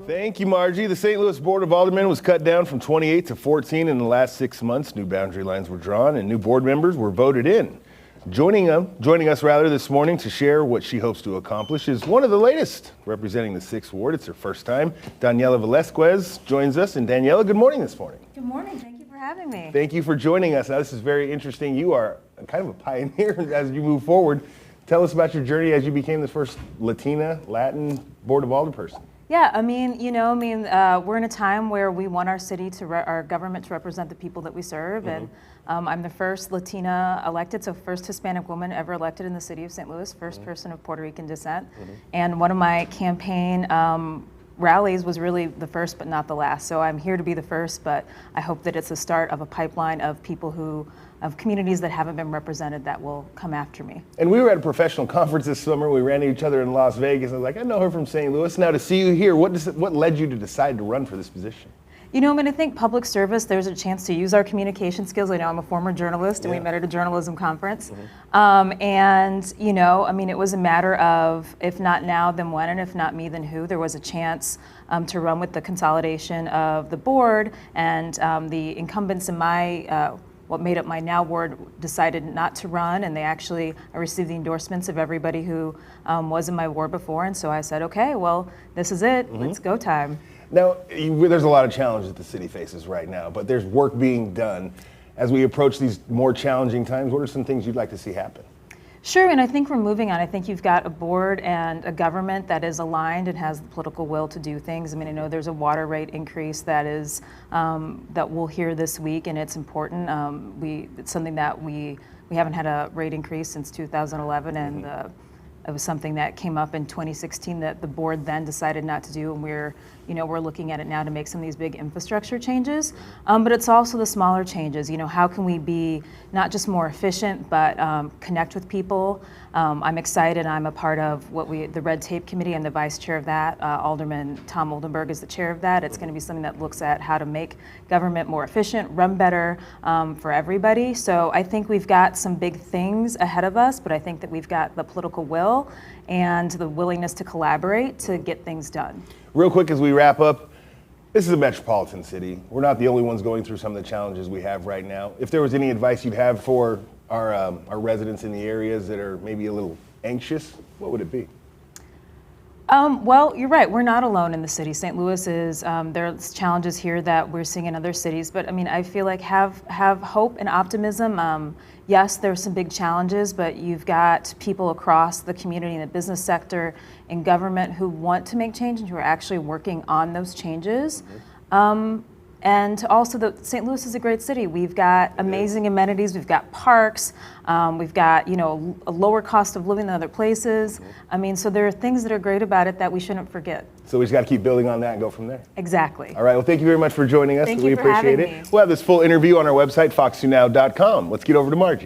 Thank you, Margie. The St. Louis Board of Aldermen was cut down from 28 to 14 in the last 6 months. New boundary lines were drawn and new board members were voted in. Joining us this morning to share what she hopes to accomplish is one of the latest representing the 6th Ward. It's her first time. Daniela Velazquez joins us. And Daniela, good morning this morning. Good morning. Thank you for having me. Thank you for joining us. Now, this is very interesting. You are kind of a pioneer as you move forward. Tell us about your journey as you became the first Latin Board of Alderperson. Yeah, we're in a time where we want our city our government to represent the people that we serve, and I'm the first Latina elected, so first Hispanic woman ever elected in the city of St. Louis, first person of Puerto Rican descent, and one of my campaign rallies was really the first but not the last. So I'm here to be the first, but I hope that it's the start of a pipeline of people of communities that haven't been represented that will come after me. And we were at a professional conference this summer. We ran into each other in Las Vegas. I was like, I know her from St. Louis. Now to see you here, what led you to decide to run for this position? I think public service, there's a chance to use our communication skills. I know I'm a former journalist, and we met at a journalism conference. It was a matter of, if not now, then when, and if not me, then who. There was a chance to run with the consolidation of the board, and the incumbents in what made up my now ward decided not to run, and I received the endorsements of everybody who was in my ward before, and so I said, okay, well, this is it, let's go time. Now, there's a lot of challenges that the city faces right now, but there's work being done. As we approach these more challenging times, what are some things you'd like to see happen? Sure, and I think we're moving on. I think you've got a board and a government that is aligned and has the political will to do things. I know there's a water rate increase that we'll hear this week, and it's important. It's something that we haven't had a rate increase since 2011, and it was something that came up in 2016 that the board then decided not to do, and we're looking at it now to make some of these big infrastructure changes. But it's also the smaller changes. How can we be not just more efficient, but connect with people? I'm excited. I'm a part of the Red Tape Committee. I'm the vice chair of that. Alderman Tom Oldenburg is the chair of that. It's going to be something that looks at how to make government more efficient, run better for everybody. So I think we've got some big things ahead of us, but I think that we've got the political will and the willingness to collaborate to get things done. Real quick as we wrap up, this is a metropolitan city. We're not the only ones going through some of the challenges we have right now. If there was any advice you'd have for our residents in the areas that are maybe a little anxious, what would it be? Well, you're right. We're not alone in the city. St. Louis is, there's challenges here that we're seeing in other cities, but I feel like have hope and optimism. Yes, there's some big challenges, but you've got people across the community in the business sector and government who want to make change and who are actually working on those changes. And also, St. Louis is a great city. We've got amazing amenities. We've got parks. We've got a lower cost of living than other places. So there are things that are great about it that we shouldn't forget. So we just got to keep building on that and go from there. Exactly. All right. Well, thank you very much for joining us. Thank we you for appreciate having it. me. We'll have this full interview on our website, fox2now.com. Let's get over to Margie.